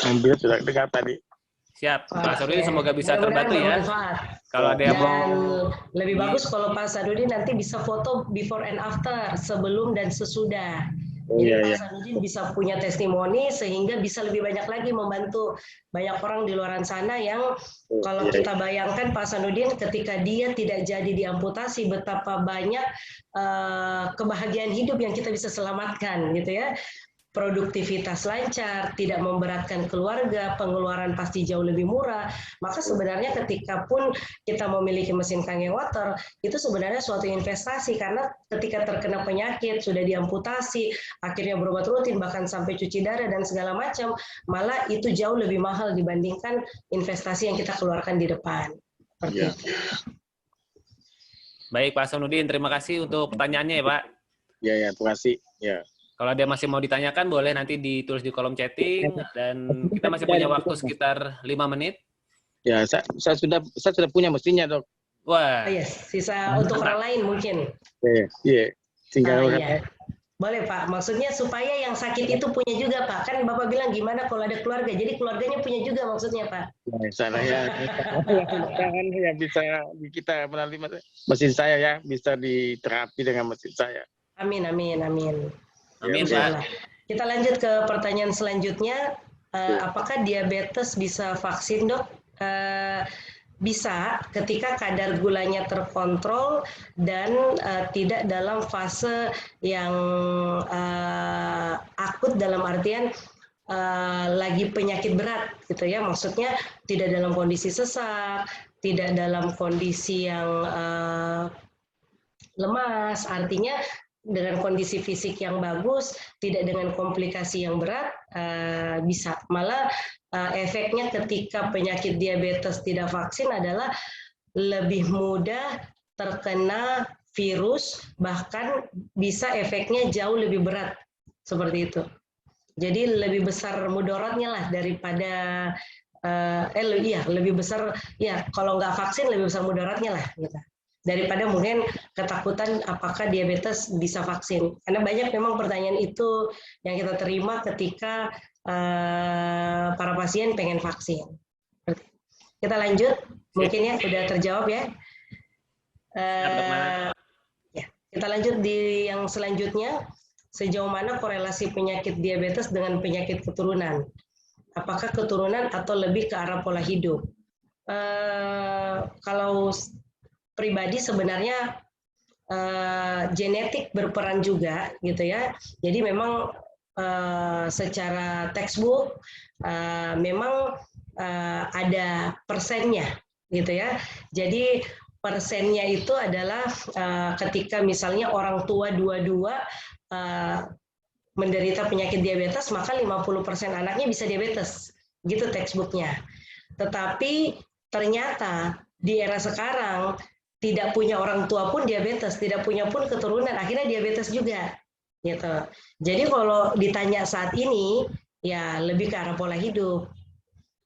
hampir sudah dengar tadi. Siap, Pak Hasanuddin semoga bisa terbantu ya. Kalau ada yang mau lebih bagus kalau Pak Hasanuddin nanti bisa foto before and after, sebelum dan sesudah. Jadi Pak Hasanuddin bisa punya testimoni sehingga bisa lebih banyak lagi membantu banyak orang di luar sana yang kalau kita bayangkan Pak Hasanuddin ketika dia tidak jadi diamputasi, betapa banyak kebahagiaan hidup yang kita bisa selamatkan gitu ya. Produktivitas lancar, tidak memberatkan keluarga, pengeluaran pasti jauh lebih murah. Maka sebenarnya ketika pun kita memiliki mesin Kangen Water, itu sebenarnya suatu investasi karena ketika terkena penyakit, sudah diamputasi, akhirnya berobat rutin, bahkan sampai cuci darah dan segala macam, malah itu jauh lebih mahal dibandingkan investasi yang kita keluarkan di depan. Ya. Baik Pak Hasanuddin, terima kasih untuk pertanyaannya ya Pak. Ya, terima kasih. Ya. Kalau ada masih mau ditanyakan, boleh nanti ditulis di kolom chatting, dan kita masih punya waktu sekitar 5 menit. Ya, saya sudah punya mesinnya, dok. Wah. Sisa untuk orang lain mungkin. Iya. Tinggal iya. Boleh Pak, maksudnya supaya yang sakit itu punya juga Pak. Kan Bapak bilang gimana kalau ada keluarga, jadi keluarganya punya juga maksudnya Pak. Saya yang bisa kita melalui mesin saya ya, bisa diterapi dengan mesin saya. Amin. Amin, Pak. Kita lanjut ke pertanyaan selanjutnya. Apakah diabetes bisa vaksin, dok? Bisa ketika kadar gulanya terkontrol dan tidak dalam fase yang akut dalam artian lagi penyakit berat, gitu ya. Maksudnya tidak dalam kondisi sesak, tidak dalam kondisi yang lemas, artinya dengan kondisi fisik yang bagus, tidak dengan komplikasi yang berat, bisa. Malah efeknya ketika penyakit diabetes tidak vaksin adalah lebih mudah terkena virus, bahkan bisa efeknya jauh lebih berat, seperti itu. Jadi lebih besar mudaratnya lah daripada, lebih besar, ya kalau nggak vaksin lebih besar mudaratnya lah, gitu. Daripada mungkin ketakutan apakah diabetes bisa vaksin. Karena banyak memang pertanyaan itu yang kita terima ketika para pasien pengen vaksin. Kita lanjut, mungkin ya sudah terjawab ya. Kita lanjut di yang selanjutnya. Sejauh mana korelasi penyakit diabetes dengan penyakit keturunan? Apakah keturunan atau lebih ke arah pola hidup? Kalau pribadi sebenarnya genetik berperan juga, gitu ya. Jadi memang secara textbook memang ada persennya, gitu ya. Jadi persennya itu adalah ketika misalnya orang tua dua-dua menderita penyakit diabetes, maka 50% anaknya bisa diabetes, gitu textbooknya. Tetapi ternyata di era sekarang tidak punya orang tua pun diabetes, tidak punya pun keturunan, akhirnya diabetes juga, gitu. Jadi kalau ditanya saat ini, ya lebih ke arah pola hidup.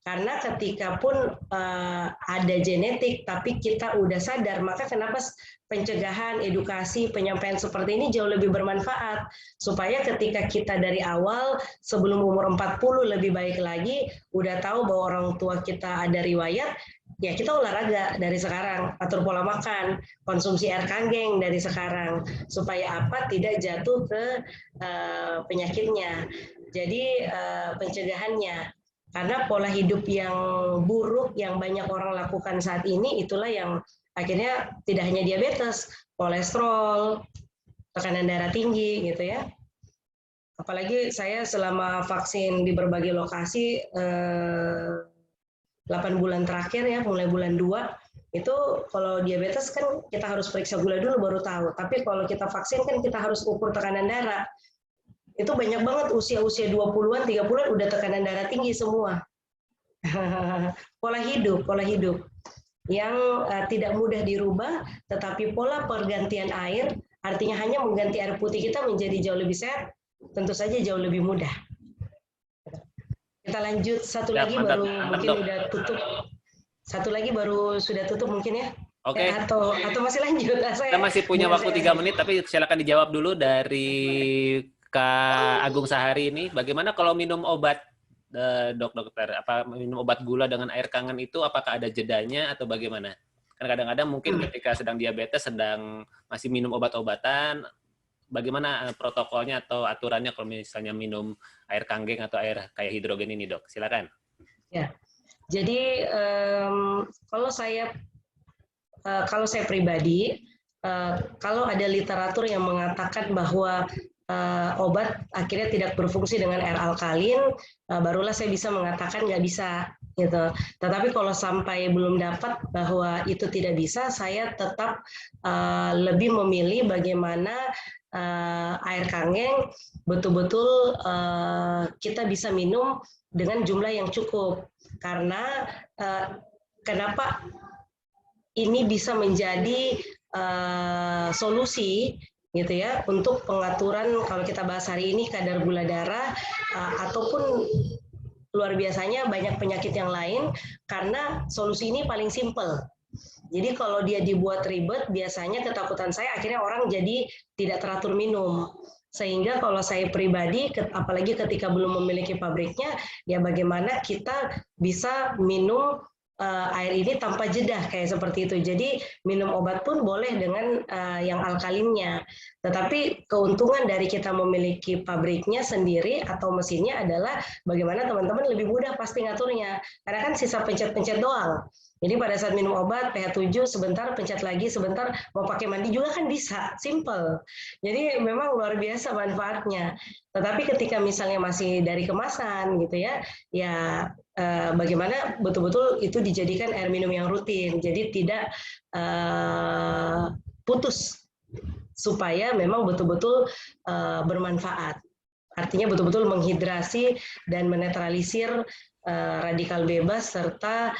Karena ketika pun ada genetik, tapi kita udah sadar, maka kenapa pencegahan, edukasi, penyampaian seperti ini jauh lebih bermanfaat. Supaya ketika kita dari awal, sebelum umur 40 lebih baik lagi, udah tahu bahwa orang tua kita ada riwayat, ya kita olahraga dari sekarang, atur pola makan, konsumsi air kanggeng dari sekarang, supaya apa? Tidak jatuh ke penyakitnya. Jadi pencegahannya. Karena pola hidup yang buruk yang banyak orang lakukan saat ini, itulah yang akhirnya tidak hanya diabetes, kolesterol, tekanan darah tinggi gitu ya. Apalagi saya selama vaksin di berbagai lokasi 8 bulan terakhir ya, mulai bulan 2, itu kalau diabetes kan kita harus periksa gula dulu baru tahu. Tapi kalau kita vaksin kan kita harus ukur tekanan darah. Itu banyak banget usia-usia 20-an, 30-an udah tekanan darah tinggi semua. Pola hidup yang tidak mudah dirubah, tetapi pola pergantian air, artinya hanya mengganti air putih kita menjadi jauh lebih sehat, tentu saja jauh lebih mudah. Kita lanjut satu lagi, mantap, baru mantap, mungkin Dok. udah tutup. Satu lagi baru sudah tutup mungkin ya. Oke. Atau masih lanjut? Kita masih punya waktu 3 menit, tapi silakan dijawab dulu dari Kak Agung Sahari ini. Bagaimana kalau minum obat, dokter? Apa minum obat gula dengan air kangen itu apakah ada jedanya atau bagaimana? Karena kadang-kadang mungkin ketika sedang diabetes, sedang masih minum obat-obatan, bagaimana protokolnya atau aturannya kalau misalnya minum air kanggeng atau air kayak hidrogen ini, Dok? Silakan. Ya. Jadi kalau saya pribadi, kalau ada literatur yang mengatakan bahwa obat akhirnya tidak berfungsi dengan air alkalin, barulah saya bisa mengatakan nggak bisa gitu. Tetapi kalau sampai belum dapat bahwa itu tidak bisa, saya tetap lebih memilih bagaimana air kanggeng betul-betul kita bisa minum dengan jumlah yang cukup. Karena kenapa ini bisa menjadi solusi gitu ya untuk pengaturan, kalau kita bahas hari ini, kadar gula darah ataupun luar biasanya banyak penyakit yang lain, karena solusi ini paling simple. Jadi kalau dia dibuat ribet, biasanya ketakutan saya akhirnya orang jadi tidak teratur minum. Sehingga kalau saya pribadi, apalagi ketika belum memiliki pabriknya, ya bagaimana kita bisa minum air ini tanpa jeda kayak seperti itu. Jadi minum obat pun boleh dengan yang alkalinnya. Tetapi keuntungan dari kita memiliki pabriknya sendiri atau mesinnya adalah bagaimana teman-teman lebih mudah pasti ngaturnya. Karena kan sisa pencet-pencet doang. Jadi pada saat minum obat pH 7 sebentar, pencet lagi sebentar, mau pakai mandi juga kan bisa, simple. Jadi memang luar biasa manfaatnya. Tetapi ketika misalnya masih dari kemasan gitu ya, ya bagaimana betul-betul itu dijadikan air minum yang rutin, jadi tidak putus, supaya memang betul-betul bermanfaat. Artinya betul-betul menghidrasi dan menetralisir radikal bebas serta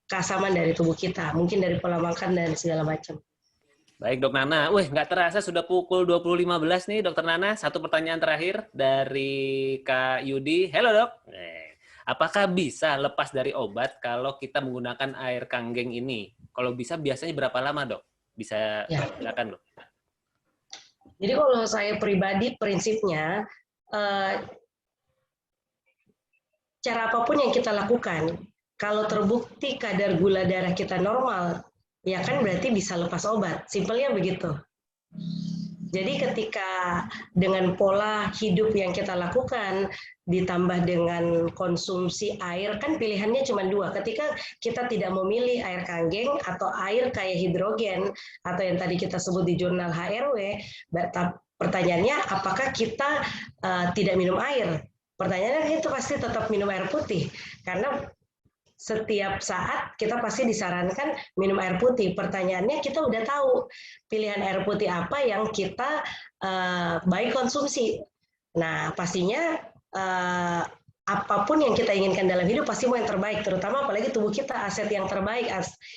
keasaman dari tubuh kita, mungkin dari pola makan dan segala macam. Baik, Dok Nana. Wih, nggak terasa sudah pukul 20.15 nih, Dokter Nana. Satu pertanyaan terakhir dari Kak Yudi. Halo, Dok. Apakah bisa lepas dari obat kalau kita menggunakan air kanggeng ini? Kalau bisa, biasanya berapa lama, Dok? Bisa, ya. Silakan, Dok. Jadi kalau saya pribadi, prinsipnya, cara apapun yang kita lakukan, kalau terbukti kadar gula darah kita normal, ya kan berarti bisa lepas obat. Simpelnya begitu. Jadi ketika dengan pola hidup yang kita lakukan, ditambah dengan konsumsi air, kan pilihannya cuma 2. Ketika kita tidak memilih air kanggeng atau air kayak hidrogen, atau yang tadi kita sebut di jurnal HRW, pertanyaannya apakah kita tidak minum air? Pertanyaannya itu pasti tetap minum air putih, karena setiap saat kita pasti disarankan minum air putih. Pertanyaannya kita udah tahu pilihan air putih apa yang kita baik konsumsi. Nah pastinya apapun yang kita inginkan dalam hidup pasti mau yang terbaik, terutama apalagi tubuh kita aset yang terbaik,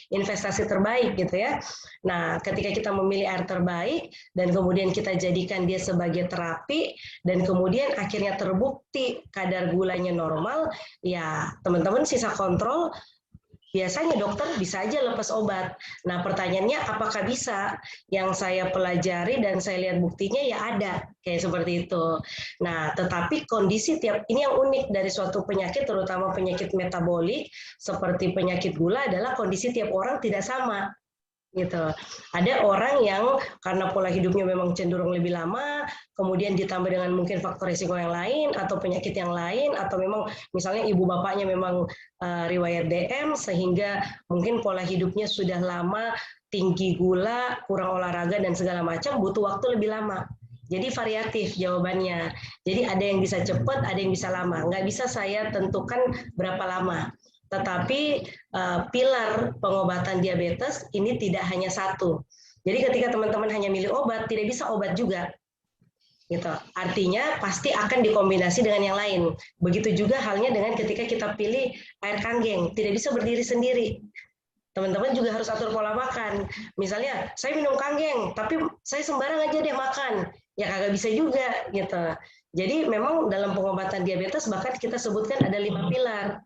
investasi terbaik gitu ya. Nah, ketika kita memilih air terbaik dan kemudian kita jadikan dia sebagai terapi dan kemudian akhirnya terbukti kadar gulanya normal, ya teman-teman sisa kontrol. Biasanya dokter bisa aja lepas obat. Nah, pertanyaannya apakah bisa? Yang saya pelajari dan saya lihat buktinya ya ada, kayak seperti itu. Nah, tetapi kondisi tiap ini yang unik dari suatu penyakit, terutama penyakit metabolik seperti penyakit gula adalah kondisi tiap orang tidak sama. Gitu. Ada orang yang karena pola hidupnya memang cenderung lebih lama, kemudian ditambah dengan mungkin faktor risiko yang lain atau penyakit yang lain, atau memang misalnya ibu bapaknya memang riwayat DM sehingga mungkin pola hidupnya sudah lama, tinggi gula, kurang olahraga dan segala macam, butuh waktu lebih lama. Jadi variatif jawabannya. Jadi ada yang bisa cepat, ada yang bisa lama. Nggak bisa saya tentukan berapa lama. Tetapi pilar pengobatan diabetes ini tidak hanya satu. Jadi ketika teman-teman hanya milih obat, tidak bisa obat juga. Gitu. Artinya pasti akan dikombinasi dengan yang lain. Begitu juga halnya dengan ketika kita pilih air kanggeng, tidak bisa berdiri sendiri. Teman-teman juga harus atur pola makan. Misalnya, saya minum kanggeng, tapi saya sembarang aja deh makan. Ya kagak bisa juga gitu. Jadi memang dalam pengobatan diabetes bahkan kita sebutkan ada 5 pilar.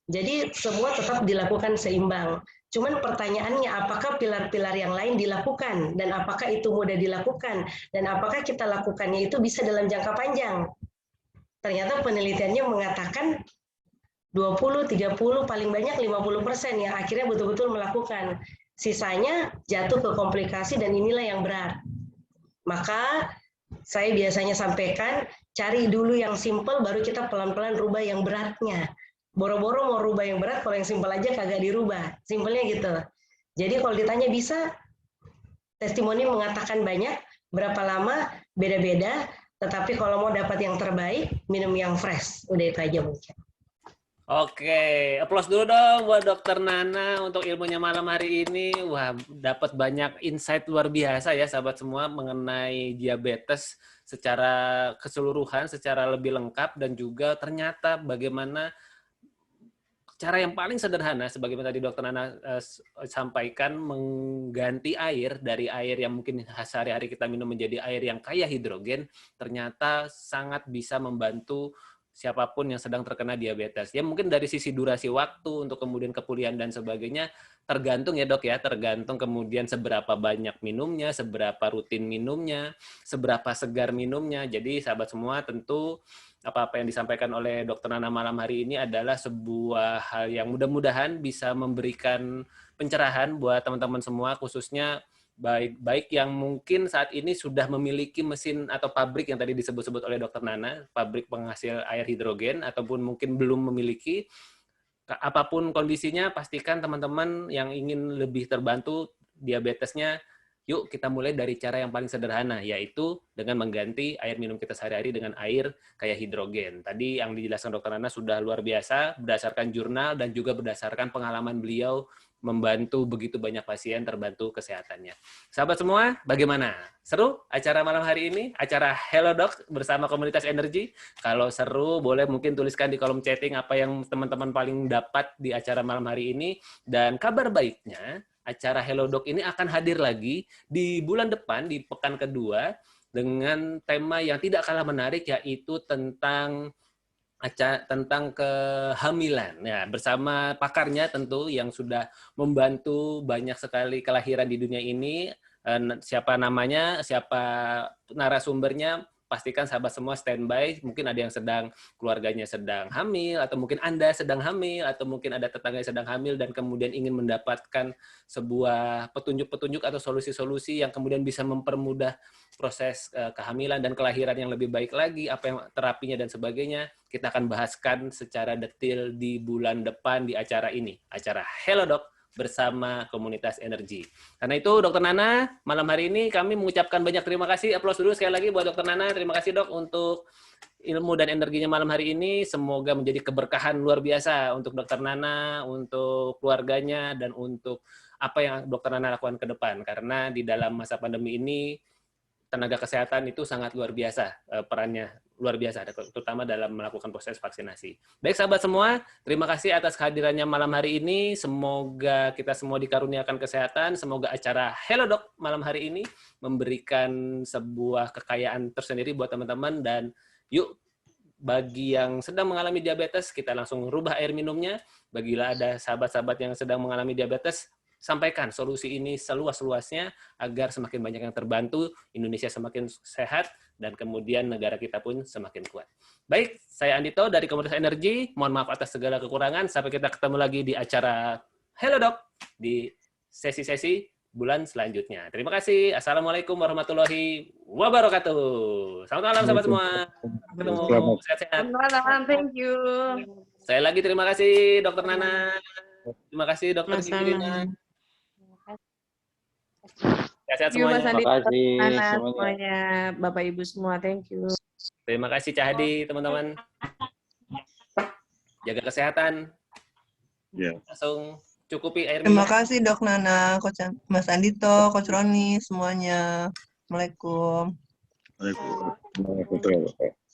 Jadi semua tetap dilakukan seimbang. Cuman pertanyaannya apakah pilar-pilar yang lain dilakukan dan apakah itu mudah dilakukan dan apakah kita lakukannya itu bisa dalam jangka panjang. Ternyata penelitiannya mengatakan 20, 30, paling banyak 50% yang akhirnya betul-betul melakukan. Sisanya jatuh ke komplikasi dan inilah yang berat. Maka saya biasanya sampaikan, cari dulu yang simple baru kita pelan-pelan rubah yang beratnya. Boro-boro mau rubah yang berat, kalau yang simpel aja kagak dirubah. Simpelnya gitu. Jadi kalau ditanya bisa, testimoni mengatakan banyak, berapa lama, beda-beda, tetapi kalau mau dapat yang terbaik, minum yang fresh. Udah itu aja mungkin. Oke, aplaus dulu dong buat Dokter Nana untuk ilmunya malam hari ini. Wah, dapat banyak insight luar biasa ya sahabat semua mengenai diabetes secara keseluruhan, secara lebih lengkap dan juga ternyata bagaimana cara yang paling sederhana, sebagaimana tadi Dokter Nana sampaikan, mengganti air dari air yang mungkin sehari-hari kita minum menjadi air yang kaya hidrogen, ternyata sangat bisa membantu siapapun yang sedang terkena diabetes. Ya mungkin dari sisi durasi waktu untuk kemudian kepulihan dan sebagainya, tergantung ya dok ya, tergantung kemudian seberapa banyak minumnya, seberapa rutin minumnya, seberapa segar minumnya. Jadi sahabat semua tentu apa-apa yang disampaikan oleh Dokter Nana malam hari ini adalah sebuah hal yang mudah-mudahan bisa memberikan pencerahan buat teman-teman semua, khususnya baik yang mungkin saat ini sudah memiliki mesin atau pabrik yang tadi disebut-sebut oleh Dokter Nana, pabrik penghasil air hidrogen, ataupun mungkin belum memiliki. Apapun kondisinya, pastikan teman-teman yang ingin lebih terbantu diabetesnya, yuk kita mulai dari cara yang paling sederhana, yaitu dengan mengganti air minum kita sehari-hari dengan air kayak hidrogen. Tadi yang dijelaskan Dokter Nana sudah luar biasa, berdasarkan jurnal dan juga berdasarkan pengalaman beliau membantu begitu banyak pasien terbantu kesehatannya. Sahabat semua, bagaimana? Seru acara malam hari ini? Acara Hello Doc bersama Komunitas Energi? Kalau seru, boleh mungkin tuliskan di kolom chatting apa yang teman-teman paling dapat di acara malam hari ini. Dan kabar baiknya, acara Hello Doc ini akan hadir lagi di bulan depan, di pekan kedua, dengan tema yang tidak kalah menarik, yaitu tentang kehamilan ya, bersama pakarnya tentu yang sudah membantu banyak sekali kelahiran di dunia ini. Siapa namanya, siapa narasumbernya, pastikan sahabat semua standby. Mungkin ada yang sedang, keluarganya sedang hamil, atau mungkin Anda sedang hamil, atau mungkin ada tetangga yang sedang hamil dan kemudian ingin mendapatkan sebuah petunjuk-petunjuk atau solusi-solusi yang kemudian bisa mempermudah proses kehamilan dan kelahiran yang lebih baik lagi, apa yang terapinya dan sebagainya. Kita akan bahaskan secara detail di bulan depan di acara ini, acara Hello Doc bersama Komunitas Energi. Karena itu Dokter Nana, malam hari ini kami mengucapkan banyak terima kasih. Aplaus dulu sekali lagi buat Dokter Nana. Terima kasih Dok untuk ilmu dan energinya malam hari ini. Semoga menjadi keberkahan luar biasa untuk Dokter Nana, untuk keluarganya, dan untuk apa yang Dokter Nana lakukan ke depan. Karena di dalam masa pandemi ini, tenaga kesehatan itu sangat luar biasa perannya. luar biasa, terutama dalam melakukan proses vaksinasi. Baik sahabat semua, terima kasih atas kehadirannya malam hari ini. Semoga kita semua dikaruniakan kesehatan. Semoga acara Hello Dok malam hari ini memberikan sebuah kekayaan tersendiri buat teman-teman. Dan yuk, bagi yang sedang mengalami diabetes, kita langsung rubah air minumnya. Bagilah ada sahabat-sahabat yang sedang mengalami diabetes, sampaikan solusi ini seluas-luasnya agar semakin banyak yang terbantu, Indonesia semakin sehat, dan kemudian negara kita pun semakin kuat. Baik, saya Andito dari Komunitas Energi. Mohon maaf atas segala kekurangan. Sampai kita ketemu lagi di acara Hello Doc di sesi-sesi bulan selanjutnya. Terima kasih. Assalamualaikum warahmatullahi wabarakatuh. Selamat malam sahabat semua. Ketemu sehat-sehat. Selamat malam, thank you. Saya lagi terima kasih Dokter Nana. Terima kasih Dokter Gibrina. Sehat-sehat semuanya. Mas Andi, Terima kasih semuanya, Bapak Ibu semua, thank you. Terima kasih Cahdi, teman-teman. Jaga kesehatan. Ya. Langsung cukupi air Terima minum. kasih Dok Nana, Mas Andito, Coach Roni, semuanya. Assalamualaikum. Waalaikumsalam.